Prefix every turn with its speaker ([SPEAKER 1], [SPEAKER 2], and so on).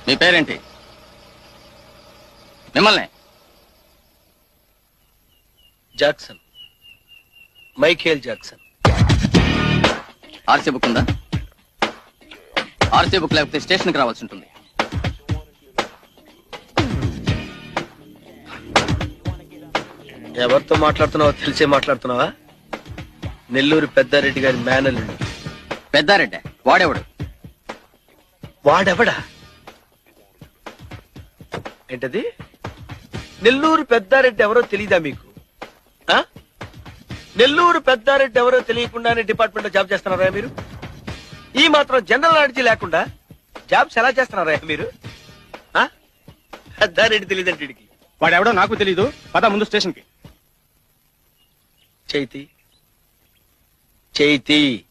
[SPEAKER 1] మీ పేరేంటి? మిమ్మల్ని
[SPEAKER 2] Jackson, Michael Jackson.
[SPEAKER 1] RC book ఉందా? ఆర్సీ బుక్ లేకపోతే స్టేషన్కి రావాల్సి ఉంటుంది.
[SPEAKER 2] ఎవరితో మాట్లాడుతున్నావో తెలిసే మాట్లాడుతున్నావా? నెల్లూరు పెద్దారెడ్డి గారి మేనల్లుడు.
[SPEAKER 1] పెద్దారెడ్డి వాడేవాడు?
[SPEAKER 2] వాడెవడా? ఏంటది? నెల్లూరు పెద్దారెడ్డి ఎవరో తెలీదా మీకు? ఆ? నెల్లూరు పెద్దారెడ్డి ఎవరో తెలియకుండానే డిపార్ట్మెంట్ లో జాబ్ చేస్తున్నారా మీరు? ఈ మాత్రం జనరల్ నాలెడ్జ్ లేకుండా జాబ్స్ ఎలా చేస్తున్నారా మీరు? ఆ? పెద్దారెడ్డి తెలియదంటే వీడికి.
[SPEAKER 3] వాడెవడో నాకు తెలీదు. పద ముందు స్టేషన్ కి.
[SPEAKER 2] చైతి